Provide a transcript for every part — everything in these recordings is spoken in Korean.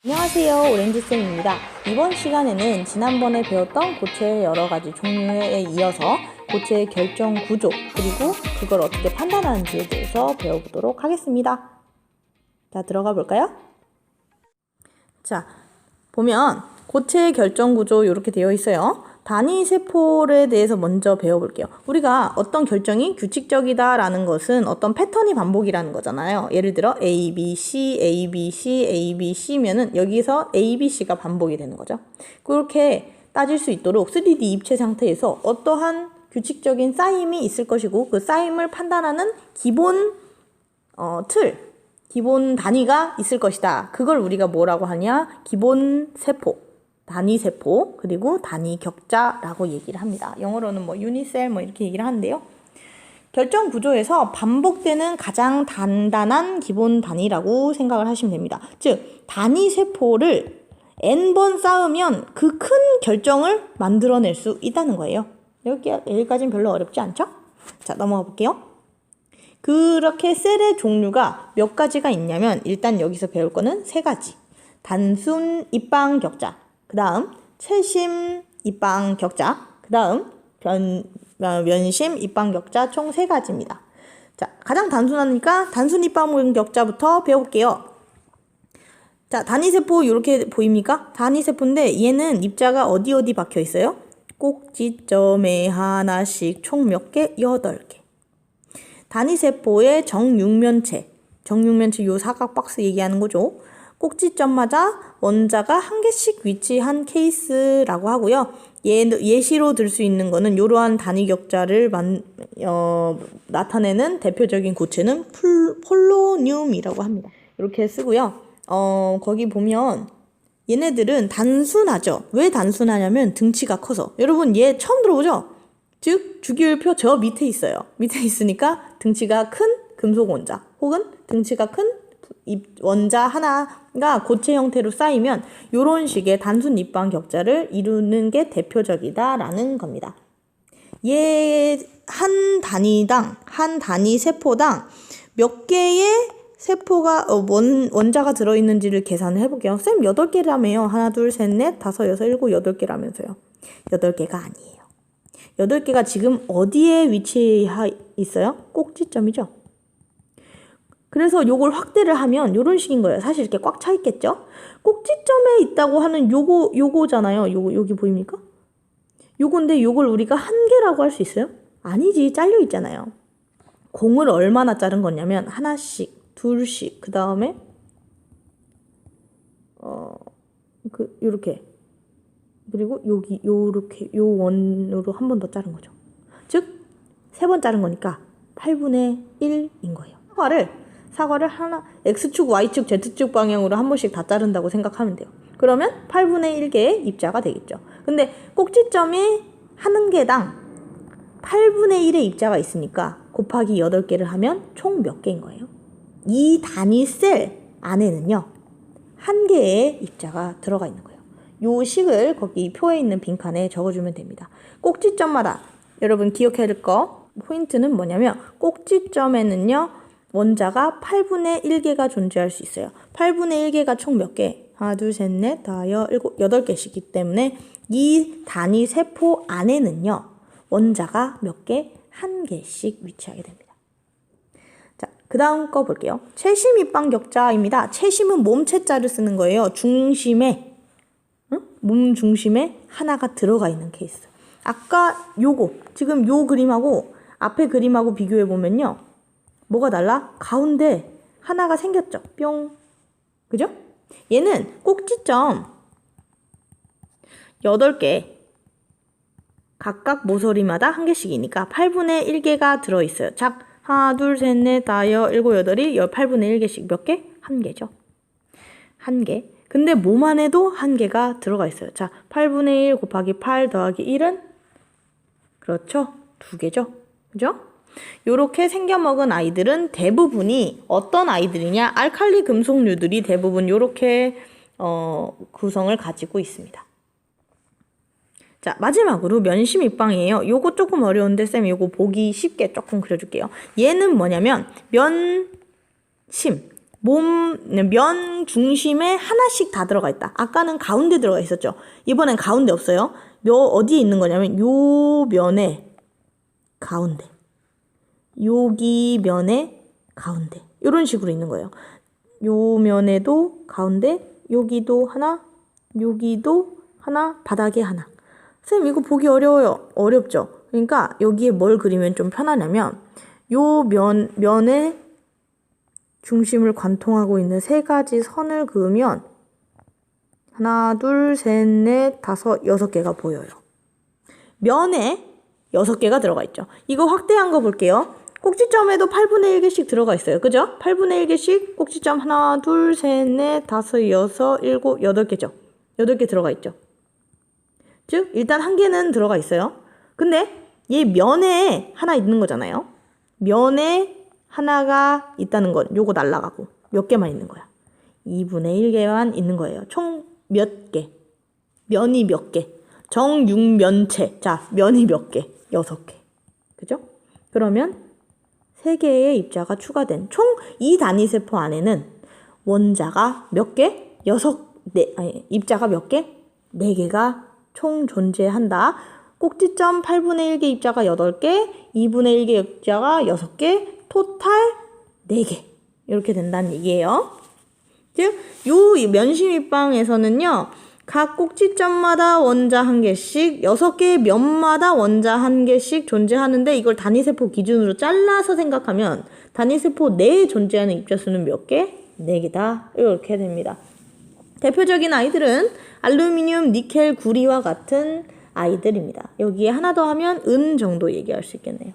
안녕하세요, 오렌지쌤입니다. 이번 시간에는 지난번에 배웠던 고체의 여러가지 종류에 이어서 고체의 결정 구조, 그리고 그걸 어떻게 판단하는지에 대해서 배워보도록 하겠습니다. 자, 들어가 볼까요? 자, 보면 고체의 결정 구조 이렇게 되어 있어요. 단위 세포에 대해서 먼저 배워볼게요. 우리가 어떤 결정이 규칙적이다라는 것은 어떤 패턴이 반복이라는 거잖아요. 예를 들어 A, B, C, A, B, C, A, B, C면은 여기서 A, B, C가 반복이 되는 거죠. 그렇게 따질 수 있도록 3D 입체 상태에서 어떠한 규칙적인 쌓임이 있을 것이고 그 쌓임을 판단하는 기본 기본 단위가 있을 것이다. 그걸 우리가 뭐라고 하냐? 기본 세포, 단위 세포, 그리고 단위 격자라고 얘기를 합니다. 영어로는 유니셀 이렇게 얘기를 하는데요. 결정 구조에서 반복되는 가장 단단한 기본 단위라고 생각을 하시면 됩니다. 즉, 단위 세포를 n번 쌓으면 그 큰 결정을 만들어낼 수 있다는 거예요. 여기까지는 별로 어렵지 않죠? 자, 넘어가 볼게요. 그렇게 셀의 종류가 몇 가지가 있냐면 일단 여기서 배울 거는 3가지. 단순 입방 격자, 그 다음 채심 입방 격자, 그 다음 면심 입방 격자 총 3가지입니다. 자, 가장 단순하니까 단순 입방 격자부터 배워볼게요. 자, 단위세포 이렇게 보입니까? 단위세포인데 얘는 입자가 어디 박혀 있어요? 꼭지점에 하나씩 총 몇 개? 8개. 단위세포의 정육면체 요 사각 박스 얘기하는 거죠. 꼭지점마다 원자가 1개씩 위치한 케이스라고 하고요. 예시로 들 수 있는 거는 이러한 단위 격자를 나타내는 대표적인 고체는 폴로늄이라고 합니다. 이렇게 쓰고요. 거기 보면 얘네들은 단순하죠. 왜 단순하냐면 등치가 커서. 여러분 얘 처음 들어보죠? 즉 주기율표 저 밑에 있어요. 밑에 있으니까 등치가 큰 금속 원자 혹은 등치가 큰 원자 하나가 고체 형태로 쌓이면 이런 식의 단순 입방 격자를 이루는 게 대표적이다라는 겁니다. 한 단위 세포당 몇 개의 세포가 원자가 들어있는지를 계산을 해볼게요. 쌤 8개라며요. 하나, 둘, 셋, 넷, 다섯, 여섯, 일곱, 8개라면서요. 8개가 아니에요. 8개가 지금 어디에 위치해 있어요? 꼭지점이죠. 그래서 요걸 확대를 하면 요런 식인 거예요. 사실 이렇게 꽉 차 있겠죠? 꼭지점에 있다고 하는 요거잖아요. 여기 보입니까? 요건데 요걸 우리가 한 개라고 할 수 있어요? 아니지. 잘려 있잖아요. 공을 얼마나 자른 거냐면 하나씩, 둘씩, 그 다음에 요렇게, 그리고 요렇게 요 원으로 한 번 더 자른 거죠. 즉 3번 자른 거니까 8분의 1인 거예요. 사과를 하나 X축, Y축, Z축 방향으로 한 번씩 다 자른다고 생각하면 돼요. 그러면 8분의 1개의 입자가 되겠죠. 근데 꼭지점이 한 개당 8분의 1의 입자가 있으니까 곱하기 8개를 하면 총 몇 개인 거예요? 이 단위 셀 안에는요 1개의 입자가 들어가 있는 거예요. 요 식을 거기 표에 있는 빈칸에 적어주면 됩니다. 꼭지점마다 여러분 기억해야 될 거 포인트는 뭐냐면 꼭지점에는요 원자가 8분의 1개가 존재할 수 있어요. 8분의 1개가 총 몇 개? 하나, 둘, 셋, 넷, 다, 8개씩이기 때문에 이 단위 세포 안에는요 원자가 몇 개? 1개씩 위치하게 됩니다. 자, 그 다음 거 볼게요. 채심 입방 격자입니다. 채심은 몸체자를 쓰는 거예요. 몸 중심에 하나가 들어가 있는 케이스. 아까 지금 요 그림하고 앞에 그림하고 비교해 보면요. 뭐가 달라? 가운데 하나가 생겼죠. 뿅. 그죠? 얘는 꼭지점 8개 각각 모서리마다 1개씩이니까 8분의 1개가 들어있어요. 자, 하나, 둘, 셋, 넷, 다, 7, 8이 8분의 1개씩 몇 개? 1개죠. 1개. 근데 몸 안에도 1개가 들어가 있어요. 자, 8분의 1 곱하기 8 더하기 1은? 그렇죠. 2개죠. 그죠? 요렇게 생겨먹은 아이들은 대부분이 어떤 아이들이냐? 알칼리 금속류들이 대부분 요렇게 구성을 가지고 있습니다. 자, 마지막으로 면심 입방이에요. 요거 조금 어려운데 쌤 요거 보기 쉽게 조금 그려줄게요. 얘는 뭐냐면 면심, 면 중심에 하나씩 다 들어가 있다. 아까는 가운데 들어가 있었죠. 이번엔 가운데 없어요. 어디에 있는 거냐면 요 면에 가운데, 여기 면에 가운데, 이런 식으로 있는 거예요. 요 면에도 가운데, 여기도 하나, 여기도 하나, 바닥에 하나. 선생님 이거 보기 어려워요. 어렵죠? 그러니까 여기에 뭘 그리면 좀 편하냐면 요 면에 중심을 관통하고 있는 세 가지 선을 그으면 하나, 둘, 셋, 넷, 다섯, 6개가 보여요. 면에 6개가 들어가 있죠. 이거 확대한 거 볼게요. 꼭지점에도 8분의 1개씩 들어가 있어요. 그죠? 8분의 1개씩 꼭지점 하나, 둘, 셋, 넷, 다섯, 여섯, 일곱, 8개죠. 8개 들어가 있죠. 즉 일단 한 개는 들어가 있어요. 근데 얘 면에 하나 있는 거잖아요. 면에 하나가 있다는 건 요거 날라가고 몇 개만 있는 거야. 2분의 1개만 있는 거예요. 총 몇 개? 면이 몇 개? 정육면체. 자, 면이 몇 개? 6개. 그죠? 그러면 3개의 입자가 추가된 총 이 단위세포 안에는 원자가 몇 개? 입자가 몇 개? 4개가 총 존재한다. 꼭지점 8분의 1개 입자가 8개, 2분의 1개 입자가 6개, 토탈 4개. 이렇게 된다는 얘기예요. 즉, 요 면심입방에서는요, 각 꼭지점마다 원자 1개씩, 6개의 면마다 원자 1개씩 존재하는데 이걸 단위세포 기준으로 잘라서 생각하면 단위세포 내에 존재하는 입자수는 몇 개? 4개다. 이렇게 됩니다. 대표적인 아이들은 알루미늄, 니켈, 구리와 같은 아이들입니다. 여기에 하나 더 하면 은 정도 얘기할 수 있겠네요.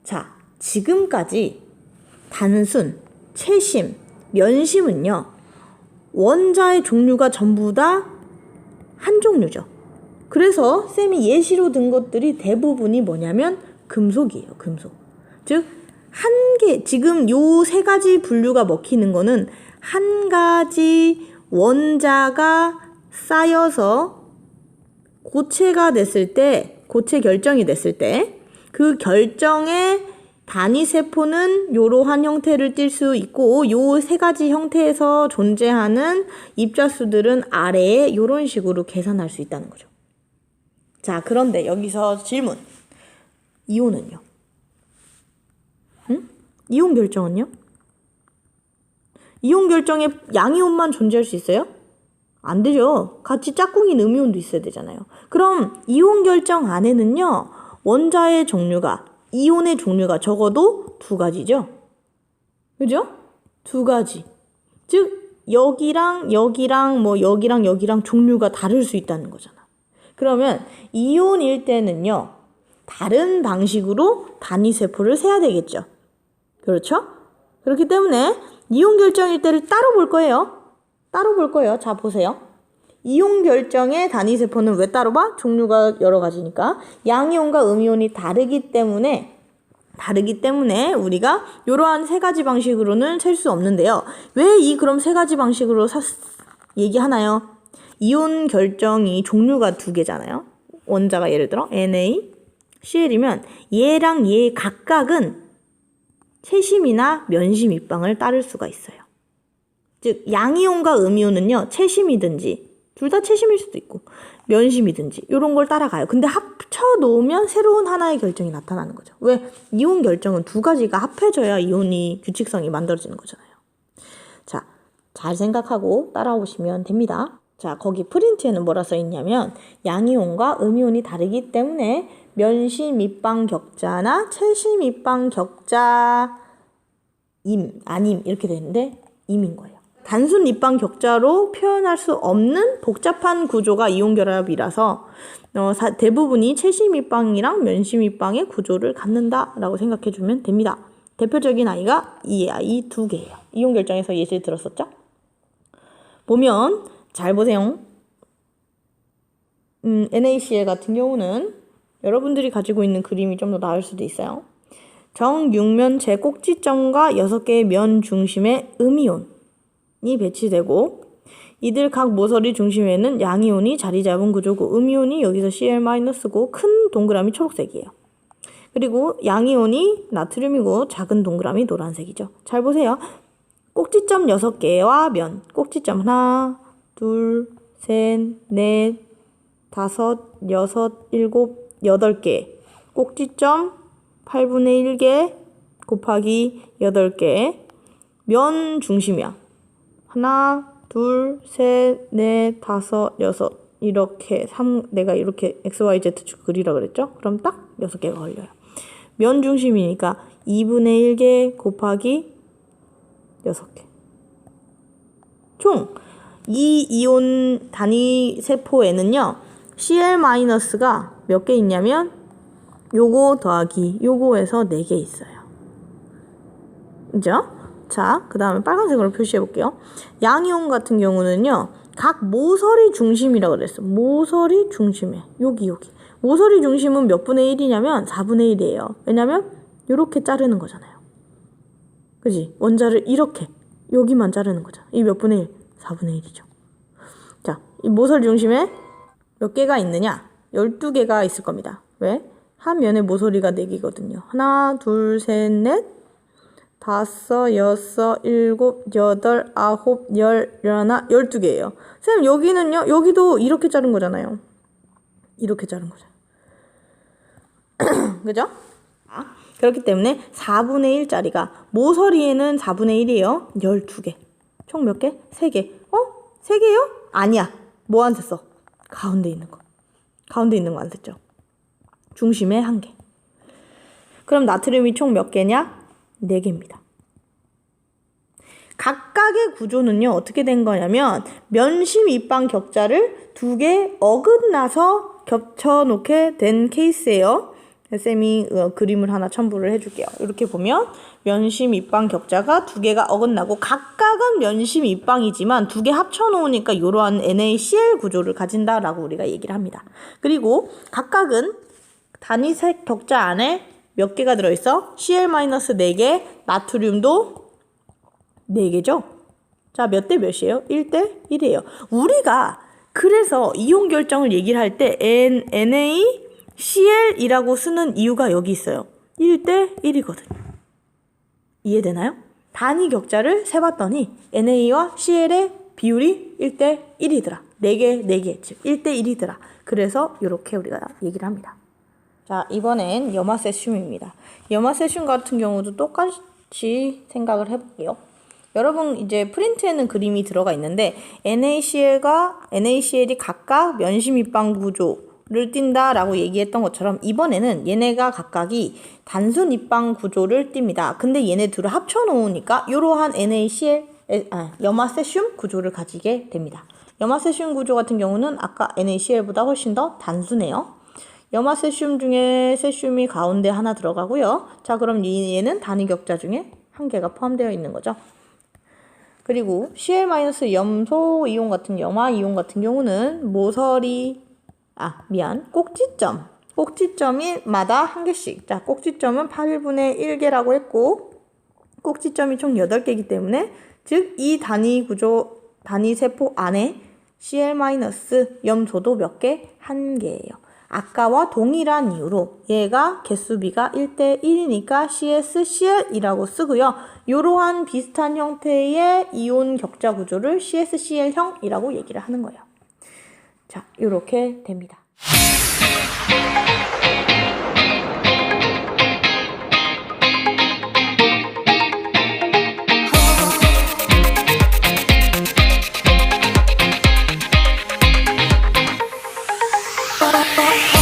자, 지금까지 단순, 채심, 면심은요, 원자의 종류가 전부 다 한 종류죠. 그래서 쌤이 예시로 든 것들이 대부분이 뭐냐면 금속이에요. 금속. 즉, 지금 요 3가지 분류가 먹히는 거는 한 가지 원자가 쌓여서 고체가 됐을 때, 고체 결정이 됐을 때, 그 결정의 단위세포는 이러한 형태를 띌 수 있고 요 3가지 형태에서 존재하는 입자수들은 아래에 이런 식으로 계산할 수 있다는 거죠. 자, 그런데 여기서 질문. 이온은요? 응? 이온 결정은요? 이온 결정에 양이온만 존재할 수 있어요? 안 되죠. 같이 짝꿍인 음이온도 있어야 되잖아요. 그럼 이온 결정 안에는요, 원자의 종류가, 이온의 종류가 적어도 2가지죠. 그죠? 2가지. 즉, 여기랑 여기랑 종류가 다를 수 있다는 거잖아. 그러면 이온일 때는요, 다른 방식으로 단위세포를 세야 되겠죠. 그렇죠? 그렇기 때문에 이온 결정일 때를 따로 볼 거예요. 따로 볼 거예요. 자, 보세요. 이온 결정의 단위세포는 왜 따로 봐? 종류가 여러 가지니까. 양이온과 음이온이 다르기 때문에 우리가 이러한 3가지 방식으로는 셀 수 없는데요. 왜 그럼 3가지 방식으로 얘기하나요? 이온 결정이 종류가 2개잖아요. 원자가 예를 들어 NaCl이면 얘랑 얘 각각은 채심이나 면심 입방을 따를 수가 있어요. 즉, 양이온과 음이온은요, 채심이든지 둘 다 채심일 수도 있고 면심이든지 이런 걸 따라가요. 근데 합쳐 놓으면 새로운 하나의 결정이 나타나는 거죠. 왜? 이온 결정은 2가지가 합해져야 이온이 규칙성이 만들어지는 거잖아요. 자, 잘 생각하고 따라오시면 됩니다. 자, 거기 프린트에는 뭐라 써 있냐면 양이온과 음이온이 다르기 때문에 면심 입방 격자나 채심 입방 격자 아님 이렇게 되는데 임인 거예요. 단순 입방 격자로 표현할 수 없는 복잡한 구조가 이온 결합이라서 대부분이 채심 입방이랑 면심 입방의 구조를 갖는다라고 생각해 주면 됩니다. 대표적인 아이가 이 아이 2개예요. 이온 결정에서 예시를 들었었죠? 보면 잘 보세요. NaCl 같은 경우는 여러분들이 가지고 있는 그림이 좀 더 나을 수도 있어요. 정육면체 꼭지점과 6개의 면 중심에 음이온이 배치되고 이들 각 모서리 중심에는 양이온이 자리 잡은 구조고 음이온이 여기서 Cl-고 큰 동그라미 초록색이에요. 그리고 양이온이 나트륨이고 작은 동그라미 노란색이죠. 잘 보세요. 꼭지점 6개와 면. 꼭지점 하나, 둘, 셋, 넷, 다섯, 여섯, 일곱, 8개. 꼭지점 8분의 1개 곱하기 8개. 면 중심이야. 하나, 둘, 셋, 넷, 다섯, 여섯. 이렇게 내가 이렇게 XYZ 그리라 그랬죠? 그럼 딱 6개가 걸려요. 면 중심이니까 2분의 1개 곱하기 6개. 총 이 이온 단위 세포에는요, Cl-가 몇 개 있냐면 요거 더하기 요거에서 4개 있어요. 그죠? 자, 그 다음에 빨간색으로 표시해 볼게요. 양이온 같은 경우는요, 각 모서리 중심이라고 그랬어. 모서리 중심에. 여기. 모서리 중심은 몇 분의 1이냐면 4분의 1이에요. 왜냐면 요렇게 자르는 거잖아요. 그지? 원자를 이렇게 여기만 자르는 거잖아. 이 몇 분의 1? 4분의 1이죠. 자, 이 모서리 중심에 몇 개가 있느냐? 12개가 있을 겁니다. 왜? 한 면에 모서리가 4개거든요. 하나, 둘, 셋, 넷, 다섯, 여섯, 일곱, 여덟, 아홉, 열, 열하나, 12개예요. 선생님, 여기는요? 여기도 이렇게 자른 거잖아요. 이렇게 자른 거잖아요. 그죠? 그렇기 때문에 4분의 1짜리가 모서리에는 4분의 1이에요. 12개. 총 몇 개? 3개. 3개요? 아니야. 뭐 안 셌어? 가운데 있는 거. 가운데 있는 거 안 셌죠? 중심에 1개. 그럼 나트륨이 총 몇 개냐? 4개입니다. 각각의 구조는요, 어떻게 된 거냐면 면심 입방 격자를 2개 어긋나서 겹쳐놓게 된 케이스예요. 쌤이 그림을 하나 첨부를 해줄게요. 이렇게 보면 면심 입방 격자가 2개가 어긋나고 각각은 면심 입방이지만 2개 합쳐놓으니까 이러한 NaCl 구조를 가진다라고 우리가 얘기를 합니다. 그리고 각각은 단위색 격자 안에 몇 개가 들어있어? Cl-4개, 나트륨도 4개죠? 자, 몇 대 몇이에요? 1대 1이에요. 우리가 그래서 이온 결정을 얘기를 할 때 NaCl이라고 쓰는 이유가 여기 있어요. 1대 1이거든요. 이해되나요? 단위 격자를 세봤더니 NA와 CL의 비율이 1대 1이더라. 4개, 즉 1대 1이더라. 그래서 이렇게 우리가 얘기를 합니다. 자, 이번엔 염화세슘입니다. 염화세슘 같은 경우도 똑같이 생각을 해볼게요. 여러분 이제 프린트에는 그림이 들어가 있는데 NaCl이 각각 면심 입방 구조를 띈다라고 얘기했던 것처럼 이번에는 얘네가 각각이 단순 입방 구조를 띱니다. 근데 얘네 둘을 합쳐 놓으니까 이러한 염화세슘 구조를 가지게 됩니다. 염화세슘 구조 같은 경우는 아까 NaCl보다 훨씬 더 단순해요. 염화세슘 중에 세슘이 가운데 하나 들어가고요. 자, 그럼 얘는 단위 격자 중에 1개가 포함되어 있는 거죠. 그리고 Cl- 염소 이온 같은 염화 이온 같은 경우는 꼭지점마다 1개씩. 자, 꼭지점은 8분의 1개라고 했고 꼭지점이 총 8개이기 때문에 즉 이 단위 구조 단위 세포 안에 Cl- 염소도 몇 개? 1개예요. 아까와 동일한 이유로 얘가 개수비가 1대 1이니까 CsCl이라고 쓰고요. 이러한 비슷한 형태의 이온 격자 구조를 CsCl형이라고 얘기를 하는 거예요. 자, 이렇게 됩니다. oh, oh, oh.